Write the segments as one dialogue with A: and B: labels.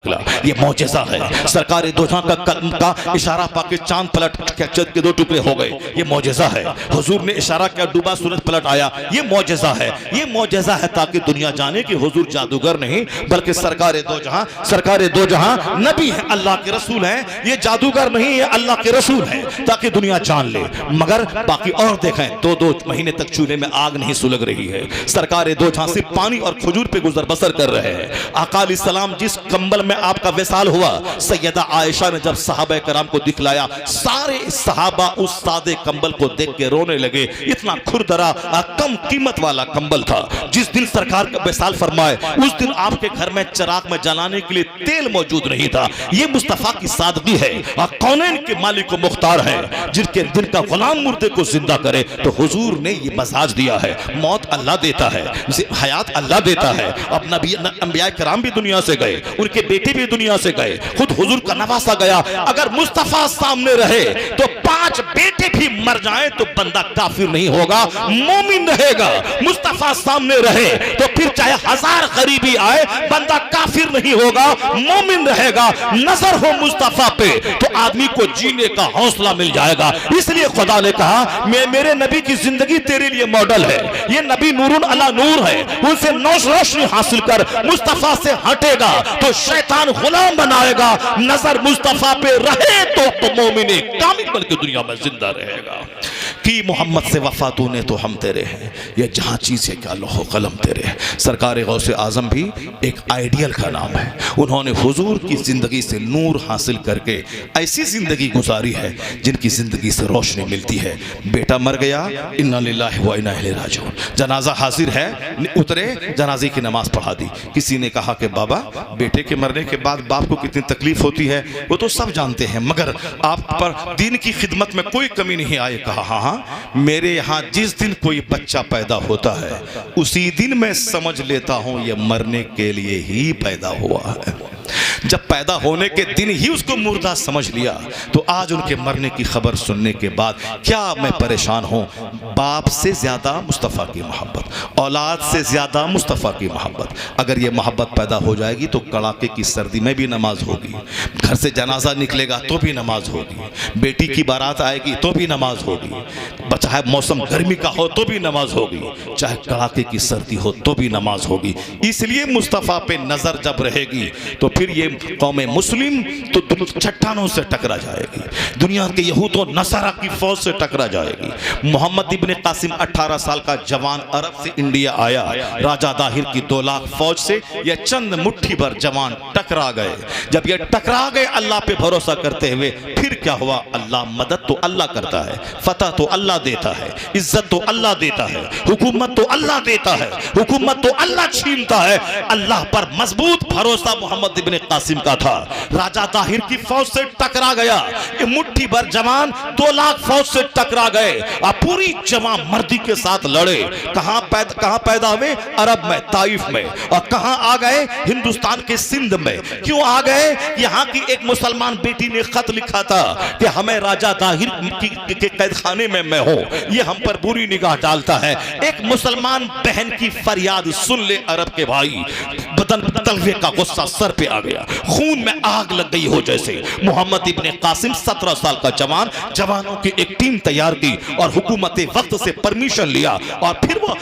A: ये मौजज़ा है। सरकार दो जहां का कलम का इशारा पाके चांद पलट के दो टुकड़े हो गए, ये मौजज़ा है। हुजूर ने इशारा किया, डूबा सूरज पलट आया, ये मौजज़ा है। ये मौजज़ा है ताकि दुनिया जाने कि हुजूर जादूगर नहीं बल्कि सरकार दो जहां नबी है, अल्लाह के रसूल हैं। ये जादूगर नहीं, ये अल्लाह के रसूल हैं ताकि दुनिया जान ले। मगर बाकी और देखें, दो महीने तक चूल्हे में आग नहीं सुलग रही है। सरकार दो जहां सिर्फ पानी और खजूर पे गुजर बसर कर रहे हैं। आका अलैहिस्सलाम जिस कंबल में आपका विसाल हुआ, सैयदा आयशा ने जब सहाबा कराम को दिखलाया, सारे सहाबा उस सादे कंबल को देख के रोने लगे। इतना खुरदरा कम कीमत वाला कंबल था। जिस दिन सरकार का विसाल फरमाए उस दिन आपके घर में चिराग में जलाने के लिए तेल मौजूद नहीं था। ये मुस्तफा की सादगी है। कौनैन के मालिक को मुख्तार है, जिनके दिन का गुलाम मुर्दे को जिंदा करे। तो हुजूर ने ये मजाज दिया है। मौत अल्लाह देता है, हयात अल्लाह देता है। अब नबी अंबिया कराम भी दुनिया से गए, उनके बेटे भी दुनिया से गए, खुद हुजूर का नवासा गया। अगर मुस्तफा सामने रहे तो 5 बेटे भी मर जाए तो बंदा काफिर नहीं होगा, मोमिन रहेगा। मुस्तफा सामने रहे तो फिर चाहे 1000 गरीबी आए, बंदा काफिर नहीं होगा, मोमिन रहेगा। नजर हो मुस्तफा पे तो आदमी को जीने का हौसला मिल जाएगा। इसलिए खुदा ने कहा, मैं मेरे नबी की जिंदगी तेरे लिए मॉडल है। ये नबी नूरुन अला नूर है, उनसे रोशनी हासिल कर। मुस्तफा से हटेगा तो शैतान गुलाम बनाएगा। नजर मुस्तफा पे रहे तो मोमिन कामिल बन के दुनिया में जिंदा रहेगा। कि मोहम्मद से वफा तूने तो हम तेरे हैं, ये जहां चीज है क्या लोहो कलम तेरे हैं। सरकार गौसे आजम भी एक आइडियल का नाम है। उन्होंने हुजूर की जिंदगी से नूर हासिल करके ऐसी जिंदगी गुजारी है जिनकी जिंदगी से रोशनी मिलती है। बेटा मर गया, इन्ना लिल्लाहि व इन्ना इलैहि राजिऊन। जनाजा हाजिर है, उतरे, जनाजे की नमाज पढ़ा दी। किसी ने कहा कि बाबा, बेटे के मरने के बाद बाप को कितनी तकलीफ होती है वो तो सब जानते हैं, मगर आप पर दीन की खिदमत में कोई कमी नहीं आई। कहा हाँ, मेरे यहाँ जिस दिन कोई बच्चा पैदा होता है उसी दिन मैं समझ लेता हूं ये मरने के लिए ही पैदा हुआ है। जब पैदा होने के दिन ही उसको मुर्दा समझ लिया तो आज उनके मरने की खबर सुनने के बाद क्या मैं परेशान हूं। बाप से ज्यादा मुस्तफ़ा की मोहब्बत, औलाद से ज्यादा मुस्तफ़ा की मोहब्बत। अगर ये मोहब्बत पैदा हो जाएगी तो कड़ाके की सर्दी में भी नमाज होगी, घर से जनाजा निकलेगा तो भी नमाज होगी, बेटी की बारात आएगी तो भी नमाज होगी, चाहे मौसम गर्मी का हो तो भी नमाज होगी, चाहे कड़ाके की सर्दी हो तो भी नमाज होगी। इसलिए मुस्तफ़ा पे नजर जब रहेगी तो फिर ये कौम मुस्लिम तो चट्टानों से टकरा जाएगी, दुनिया के यहूद और नसारा की फौज से टकरा जाएगी। मोहम्मद इब्ने कासिम 18 साल का जवान अरब से इंडिया आया, राजा दाहिर की 2 लाख फौज से ये चंद मुट्ठी भर जवान टकरा गए। जब ये टकरा गए अल्लाह पे भरोसा करते हुए, फिर क्या हुआ? अल्लाह मदद तो अल्लाह करता है, फतह तो अल्लाह देता है, इज्जत तो अल्लाह देता है, हुकूमत तो अल्लाह देता है, हुकूमत तो अल्लाह छीनता है। अल्लाह पर मजबूत भरोसा मोहम्मद इब्ने कासिम का था। राजा दाहिर की फौज से टकरा गया, ये मुट्ठी भर जवान 2 लाख फौज से टकरा गए और पूरी जमा मर्दी के साथ लड़े। कहां पैदा हुए? अरब में, ताइफ में। और कहां आ गए? हिंदुस्तान के सिंध में। क्यों आ गए? यहां की एक मुसलमान बेटी ने खत लिखा था कि हमें राजा दाहिर के कैद खाने में मैं हूं, ये हम पर बुरी निगाह डालता है। एक मुसलमान बहन की फरियाद सुन ले अरब के भाई, बदन तलवे का गुस्सा सर पे आ गया, खून में आग लग गई हो जैसे। मोहम्मद इब्ने कासिम 17 साल का जवान, जवानों की एक टीम तैयार की और हुकूमत वक्त से परमिशन लिया और फिर वो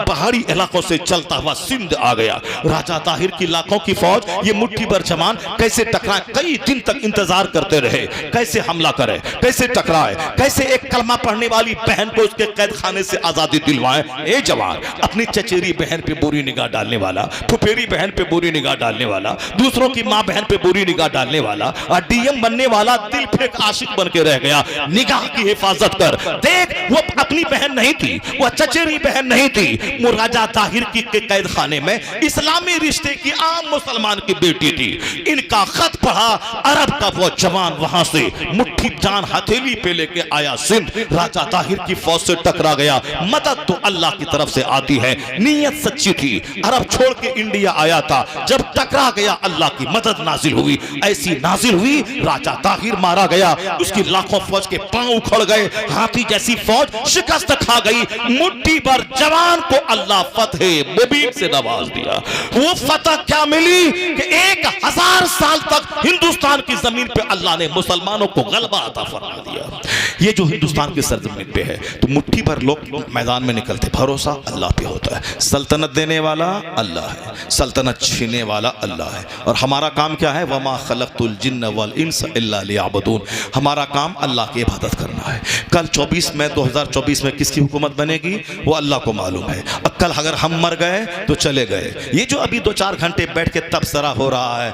A: पहाड़ी इलाकों से चलता हुआ सिंध आ गया। राजा ताहिर की लाखों की फौज, ये मुट्ठी भर जवान कैसे टकराए? कई दिन तक इंतजार करते रहे, कैसे हमला करे, कैसे टकराए, कैसे एक कलमा पढ़ने वाली बहन को उसके कैद खाने से आजादी दिलवाए। ए जवान, अपनी चचेरी बहन पे बुरी निगाह डालने वाला, फुफेरी बहन पे बुरी निगाह डालने वाला, दूसरों की मां बहन पे बुरी निगाह डालने वाला और डीएम बनने वाला दिल फेंक आशिक बन के रह गया। निगाह की हिफाजत कर। देख, वो अपनी बहन नहीं थी, वो चचेरी बहन नहीं थी, वो राजा ताहिर की कैद खाने में इस्लामी रिश्ते की आम मुसलमान की बेटी थी। इनका खत पढ़ा अरब का वो जवान, वहां से मुट्ठी जान हथेली पे लेके आया सिंध। राजा ताहिर की फौज से टकरा गया। मदद तो अल्लाह की तरफ से आती है, नीयत सच्ची थी। अरब छोड़ के इंडिया आया था, जब टकरा गया अल्लाह की मदद नाजिल हुई, ऐसी नाजिल हुई राजा ताहिर मारा गया, उसकी लाखों फौज के पांव उखड़ गए, हाथी जैसी फौज शिकस्त खा गई, मुट्ठी भर जवान को अल्लाह फतह मुबीन से नवाज दिया। वो फतह क्या मिली कि 1000 साल तक हिंदुस्तान की जमीन पे अल्लाह ने मुसलमानों को गलबा अता फरमा दिया। ये जो हिंदुस्तान की सरजमीन पे है, तो मुट्ठी भर लोग मैदान में निकलते, भरोसा अल्लाह पे होता है। सल्तनत देने वाला अल्लाह है, सल्तनत छीनने वाला अल्लाह है, और हमारा काम क्या है? वमा खलक़तुल जिन्न वल इंस इल्ला लियअबुदून। हमारा काम अल्लाह की इबादत करना है। कल 24 मई 2024 में किसकी हुकूमत बनेगी वो अल्लाह को मालूम है। कल अगर हम मर गए तो चले गए। ये जो अभी 2-4 घंटे बैठ के तबसरा हो रहा है,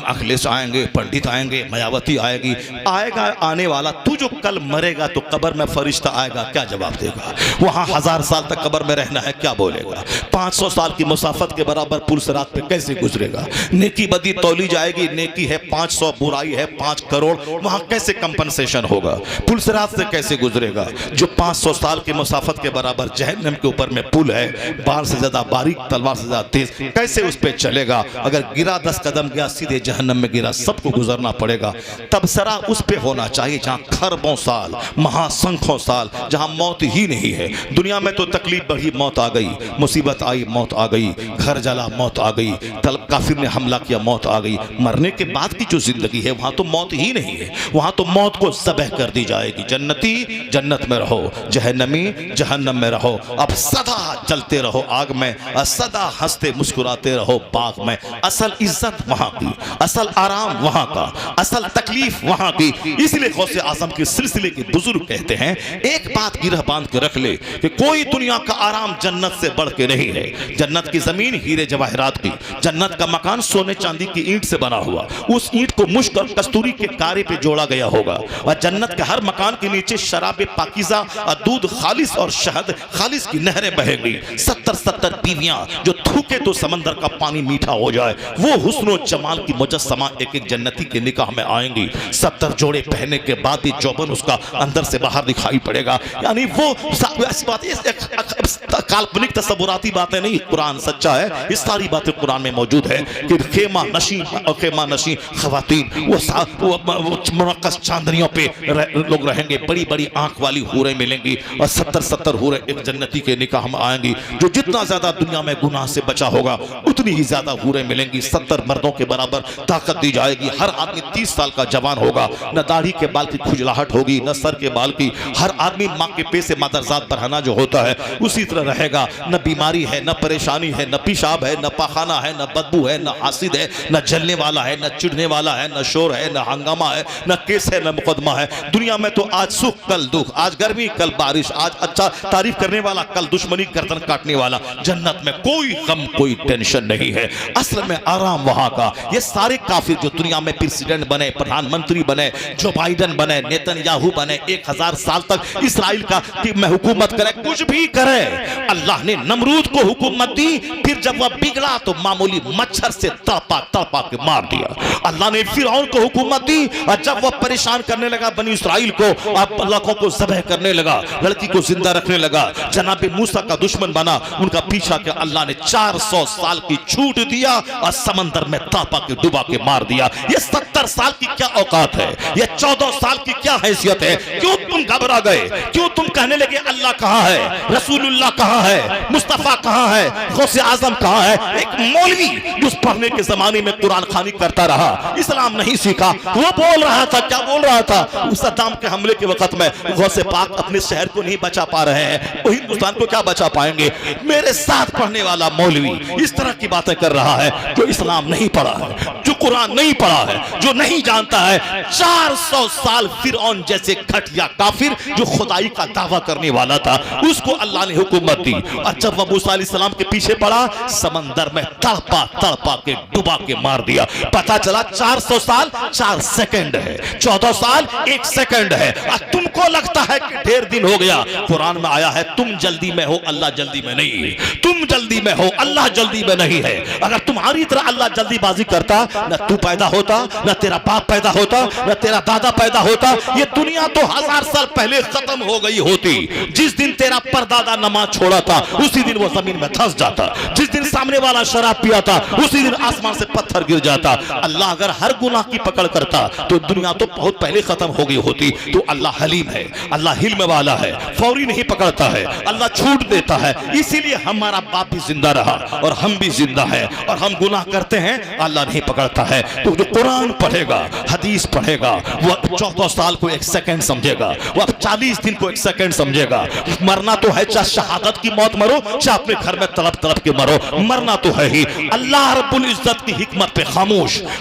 A: अखिलेश आएंगे, पंडित आएंगे, मायावती आएगी, आएगा आने वाला। तू जो कल मरेगा तो कब्र में फरिश्ता आएगा, क्या जवाब देगा? वहां 1000 साल तक कब्र में रहना है, क्या बोलेगा? 500 साल की मुसाफत के बराबर पुल सिरात पे कैसे गुजरेगा? नेकी बदी तौली जाएगी, नेकी है 500, बुराई है 5 करोड़, वहां कैसे कंपनसेशन होगा? पुल सिरात से कैसे गुजरेगा? जो 500 साल की मुसाफत के बराबर जहन्नम के ऊपर में पुल है, बार से ज्यादा बारीक, तलवार से ज्यादा तेज, कैसे उस पे चलेगा? अगर गिरा 10 कदम गया, सीधे जहन्नम में गिरा, सबको गुजरना पड़ेगा। तबसरा उस पे होना चाहिए जहां खरबों साल, महासंख्यों साल, जहां मौत ही नहीं है। दुनिया में तो तकलीफ बढ़ी, मौत आ गई, मुसीबत आई, मौत आ गई, घर जला, मौत आ गई, काफिर ने हमला किया, मौत आ गई। मरने के बाद की जो जिंदगी है वहां तो मौत ही नहीं है, वहां तो मौत को ज़बह कर दी जाएगी। जन्नती जन्नत में रहो, जहन्नमी जहन्नम में रहो। अब सदा जलते रहो आग में, सदा हंसते मुस्कुराते रहो बाग में। असल इज्जत वहां की, असल आराम वहां का, असल तकलीफ वहां की। इसलिए गौसे आजम के सिलसिले के बुजुर्ग कहते हैं, एक बात गिरह बांध के रख ले कि कोई दुनिया का आराम जन्नत से बढ़ के नहीं है। जन्नत की जमीन हीरे जवाहरात की, जन्नत का मकान सोने चांदी की ईंट से बना हुआ, उस ईंट को मुश्क और कस्तूरी के कारे पे जोड़ा गया होगा। और जन्नत के हर मकान के नीचे शराब पाकीज़ा और दूध खालिस और शहद खालिस की नहरें बहेंगी। 70 बीवियां जो थूके तो समंदर का पानी मीठा हो जाए, वो हुस्न और जमाल की मुजस्समा एक एक जन्नती के निकाह में आएंगी। 70 जोड़े पहनने के बाद ही जौबन उसका अंदर से बाहर दिखाई पड़ेगा। यानी वो ऐसी बात, काल्पनिक तस्वुराती बातें नहीं, कुरान सच्चा है। ये सारी बातें कुरान में मौजूद है कि खेमा नशी और खेमा नशी खवातीन, वो मुनक्कस चांदनियों पे लोग रहेंगे, बड़ी बड़ी आंख वाली हूरें मिलेंगी, और 70 हूरें एक जन्नती के निकाह में आएंगी। जो जितना ज्यादा दुनिया में गुनाह से बचा होगा उतनी ही ज्यादा हूरें मिलेंगी। 70 मर्दों के बराबर ताकत दी जाएगी। हर आदमी 30 साल का जवान होगा, न दाढ़ी के बाल की खुजलाहट होगी, न सर के बाल की। हर आदमी माँ के पेट से मादरजात बढ़ाना जो होता है उसी तरह रहेगा। न बीमारी है, न परेशानी है, न पेशाब है, न पाखाना है, न बदबू है, न हासिद है, न जलने वाला है, न चिढ़ने वाला है, न शोर है, न हंगामा है, न केस है, न मुकदमा है। दुनिया में तो आज सुख कल दुख, आज गर्मी कल बारिश, आज अच्छा तारीफ करने वाला कल दुश्मनी गर्दन काटने वाला। जन्नत में कोई गम कोई टेंशन नहीं है, असल में आराम वहां का। ये सारे काफिर जो दुनिया में प्रेसिडेंट बने, प्रधानमंत्री बने, जो बाइडन बने, नेतन्याहू बने, 1000 साल तक इसराइल का में हुकूमत करे, कुछ भी करे। अल्लाह ने नमरूद को हुकूमत दी, फिर जब वह बिगड़ा तो मामूली मच्छर से तड़पा तड़पा के मार दिया। अल्लाह ने फिरौन को हुकूमत दी, और जब वह परेशान करने लगा बनी इसराइल को, अब लाखों को ज़बह करने लगा, लड़की को जिंदा रखने लगा, जनाबे मूसा का दुश्मन बना, उनका पीछा किया। अल्लाह ने 400 साल की छूट दिया और समंदर में तड़पा के डुबा के मार दिया। ये 70 साल की क्या औकात है, ये 14 साल की क्या हैसियत है? क्यों तुम घबरा गए? क्यों तुम कहने लगे अल्लाह कहाँ है, रसूलुल्लाह कहाँ है, मुस्तफा कहाँ है, गौसे आजम कहाँ है? एक मौलवी उस पढ़ने के जमाने में कुरान खानी करता रहा, इस्लाम नहीं सीखा, वो बोल रहा था, क्या बोल रहा था? उस सद्दाम के हमले के वक्त में गौसे पाक अपने शहर को नहीं बचा पा रहे हैं, वो हिंदुस्तान को क्या बचा पाएंगे? मेरे साथ पढ़ने वाला मौलवी इस तरह की बातें कर रहा है, जो इस्लाम नहीं पढ़ा है, जो कुरान नहीं पढ़ा है, जो नहीं जानता है। 400 साल फिरौन जैसे घटिया काफिर जो खुदाई का दावा करने वाला था, उसको अल्लाह ने हुकूमत दी। और जब वह मूसा अलैहिस्सलाम के पीछे पड़ा, समंदर में तड़पा तड़पा के डुबा के मार दिया। पता चला 400 साल 4 सेकंड है, 14 साल 1 सेकंड है। और तुमको तुमको लगता है कि ढेर दिन हो गया, कुरान में आया है तुम जल्दी में हो, अल्लाह जल्दी में नहीं। तुम जल्दी में हो, अल्लाह जल्दी में नहीं है। अगर तुम्हारी तरह अल्लाह जल्दीबाजी करता, न तू पैदा होता, न तेरा बाप पैदा होता, न तेरा दादा पैदा होता। ये दुनिया तो 1000 साल पहले खत्म हो गई होती। जिस दिन तेरा परदादा नमाज छोड़ा था उसी दिन वो जमीन में धंस जाता। जिस दिन सामने वाला शराब पिया था उसी दिन आसमान से पत्थर गिर जाता। अल्लाह अगर हर गुनाह की पकड़ करता तो दुनिया तो बहुत पहले खत्म हो गई होती। तो अल्लाह हलीम है, अल्लाह हिल्म वाला है, फौरी नहीं पकड़ता है, अल्लाह छूट देता है। इसीलिए हमारा बाप भी जिंदा रहा और हम भी जिंदा है, और हम गुनाह करते हैं अल्लाह नहीं पकड़ता है। तो जो कुरान पढ़ेगा, हदीस पढ़ेगा, वो 14 साल को 1 सेकंड समझेगा, वो 40 दिन को 1 सेकंड समझेगा। मरना तो है, चाहे शहादत की मौत मरो, चाहे अपने घर में तड़प तड़प के मरो, मरना तो है ही। अल्लाह रब्बुल इज्जत की हिकमत पे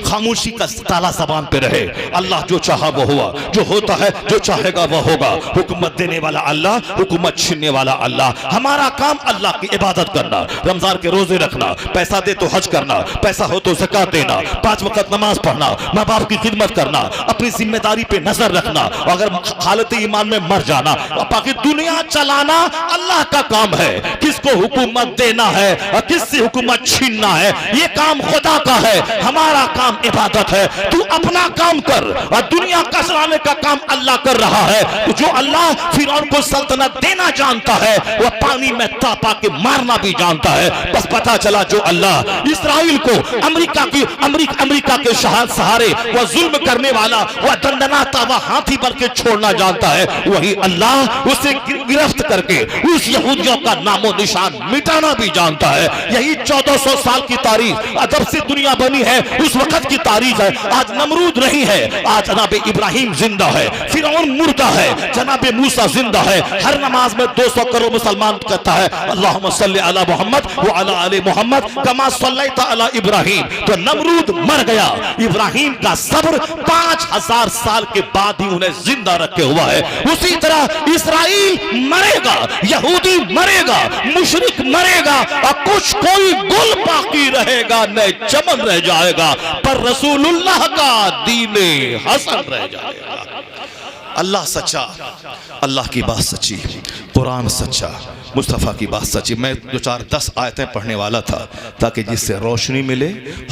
A: खामोशी का ताला ज़बान पे रहे। अल्लाह जो चाहा वो हुआ, जो होता है जो चाहेगा वो होगा। हुकूमत देने वाला अल्लाह, हुकूमत छीनने वाला अल्लाह। हमारा काम अल्लाह की इबादत करना, रमजान के रोजे रखना, पैसा दे तो हज करना, पैसा हो तो ज़कात देना, 5 वक्त नमाज पढ़ना, माँ बाप की खिदमत करना, अपनी जिम्मेदारी पे नजर रखना, अगर हालत ईमान में मर जाना। बाकी दुनिया चलाना अल्लाह का काम है। किसको हुकूमत देना है और किससे हुकूमत छीनना है, ये काम खुदा का है। हमारा काम इबादत है। तू अपना काम कर और दुनिया का चलाने का काम अल्लाह कर रहा है। तो जो अल्लाह फिरौन को सल्तनत देना जानता है वह पानी में तापा के मारना भी जानता है। बस पता चला जो अल्लाह इस्राइल को अमेरिका के सहारे वह जुल्म करने वाला, वह दंडनाता, वह हाथी बन के छोड़ना जानता है, वही अल्लाह उसे गिरफ्त करके उस यहूदियों का नामो निशान मिटाना भी जानता है। यही 1400 साल की तारीख, जब से दुनिया बनी है उस वक्त की तारीख है। आज नमरूद नहीं है, आज जनाब इब्राहिम जिंदा है, फिरौन मुर्दा है, जनाब मूसा जिंदा है। हर नमाज में 200 करोड़ मुसलमान कहता है अल्लाहुम्मा सल्ली अला मुहम्मद व अला आले मुहम्मद कमा सल्लैता अला इब्राहिम। तो नमरूद मर गया, इब्राहिम का सब्र 5000 साल के बाद ही उन्हें जिंदा रखे हुआ है। उसी तरह इस्राइल मरेगा, यहूदी मरेगा, मुशरिक मरेगा, और कुछ कोई गुल बाकी रहेगा, न चमन रह जाएगा, पर रसूलुल्लाह का दीने हसन रह जाएगा। अल्लाह सच्चा, अल्लाह की बात सच्ची, कुरान सच्चा, मुस्तफ़ा की बात सच्ची। मैं 2-4-10 आयतें पढ़ने वाला था ताकि जिससे रोशनी मिले,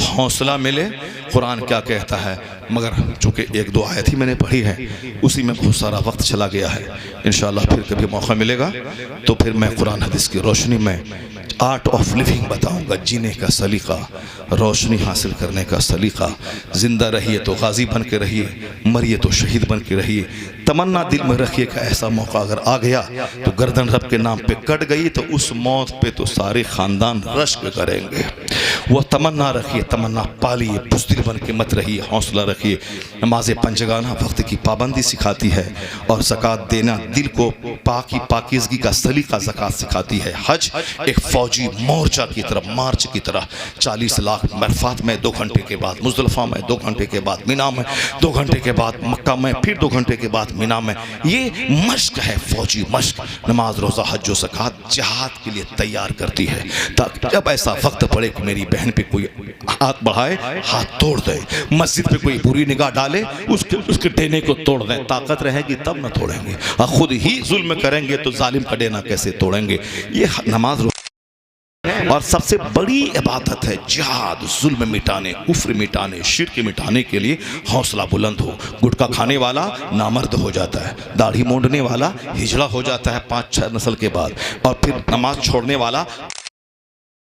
A: हौसला मिले। कुरान क्या कहता है, मगर चूँकि 1-2 आयत ही मैंने पढ़ी है, उसी में बहुत सारा वक्त चला गया है। इंशाअल्लाह फिर कभी मौका मिलेगा तो फिर मैं कुरान हदीस की रोशनी में आर्ट ऑफ लिविंग बताऊंगा, जीने का सलीका, रोशनी हासिल करने का सलीका। जिंदा रहिए तो गाजी बन के रहिए, मरिए तो शहीद बन के रहिए। तमन्ना दिल में रखिए कि ऐसा मौका अगर आ गया तो गर्दन रब के नाम पे कट गई तो उस मौत पे तो सारे ख़ानदान रश्क करेंगे। वह तमन्ना रखिए, तमन्ना पालिए, बुज़दिल बन के मत रहिए, हौसला रखिए। नमाज पंजगाना वक्त की पाबंदी सिखाती है, और ज़कात देना दिल को पाकीज़गी का सलीका ज़कात सिखाती है। हज एक फौजी मोर्चा की तरफ, मार्च की तरह, 40 लाख मरफात में 2 घंटे के बाद, मुज़दलिफ़ा में 2 घंटे के बाद, मिना में 2 घंटे के बाद, मक्का में फिर 2 घंटे के बाद मिना में। ये मश्क है, फौजी मश्क। नमाज, रोज़ा, हज, ज़कात जिहाद के लिए तैयार करती है, ताकि जब ऐसा वक्त पड़े कि मेरी बहन पे कोई हाथ बढ़ाए, हाथ तोड़ दे, मस्जिद पे कोई बुरी निगाह डाले, उसके डेने को तोड़ दें। ताकत रहेगी तब न तोड़ेंगे, और खुद ही जुल्म करेंगे तो जालिम का डेना कैसे तोड़ेंगे। ये नमाज और सबसे बड़ी इबादत है जिहाद, जुल्म मिटाने, कुफ्र मिटाने, शिर्क मिटाने के लिए हौसला बुलंद हो। गुटखा खाने वाला नामर्द हो जाता है, दाढ़ी मूंढने वाला हिजड़ा हो जाता है 5-6 नस्ल के बाद, और फिर नमाज छोड़ने वाला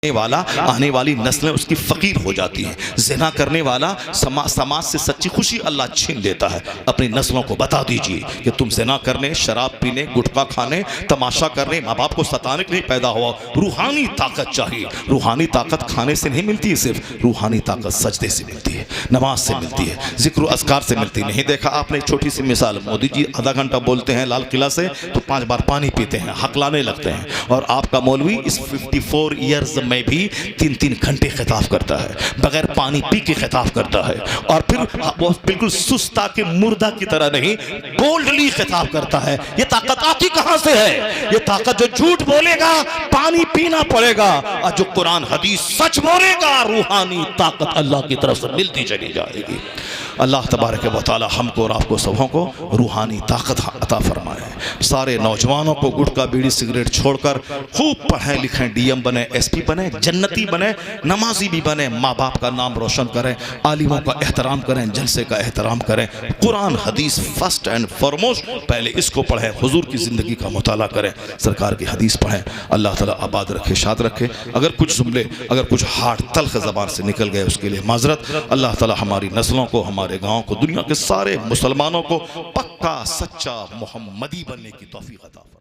A: आने वाली नस्लें उसकी फ़कीर हो जाती हैं। ज़िना करने वाला समाज से सच्ची खुशी अल्लाह छीन लेता है। अपनी नस्लों को बता दीजिए कि तुम ज़िना करने, शराब पीने, गुटखा खाने, तमाशा करने, माँ बाप को सताने के लिए पैदा हुआ। रूहानी ताकत चाहिए। रूहानी ताकत खाने से नहीं मिलती है, सिर्फ रूहानी ताकत सजदे से मिलती है, नमाज से मिलती है, ज़िक्र अज़कार से मिलती नहीं। देखा आपने एक छोटी सी मिसाल, मोदी जी आधा घंटा बोलते हैं लाल किला से तो 5 बार पानी पीते हैं, हकलाने लगते हैं, और आपका मौलवी इस 54 ईयर्स में भी 3-3 घंटे खिताब करता है, बगैर पानी पी के खिताब करता है, और फिर वो बिल्कुल सुस्ता के मुर्दा की तरह नहीं, बोल्डली खिताब करता है। ये ताकत आती कहां से है? ये ताकत जो झूठ बोलेगा पानी पीना पड़ेगा, और जो कुरान हदीस सच बोलेगा रूहानी ताकत अल्लाह की तरफ से मिलती चली जाएगी। अल्लाह तबारक व तआला हमको और आपको सबों को रूहानी ताकत अता फरमाए। सारे नौजवानों को गुटखा बीड़ी सिगरेट छोड़कर खूब पढ़ें लिखें, डीएम बने, एसपी बने, जन्नती बने, नमाजी भी बने, माँ बाप का नाम रोशन करें, आलिमों का एहतराम करें, जलसे का एहतराम करें, कुरान हदीस फर्स्ट एंड फॉरमोस्ट पहले इसको पढ़ें, हुजूर की ज़िंदगी का मुताला करें, सरकार की हदीस पढ़ें। अल्लाह ताला आबाद रखे, शाद रखे। अगर कुछ जुमले, अगर कुछ हार्ड तल्ख ज़बान से निकल गए उसके लिए माजरत। अल्लाह ताला हमारी नस्लों को, हमारे गाँव को, दुनिया के सारे मुसलमानों को पक्का सच्चा मोहम्मदी बनने की तौफीक अता फरमाए।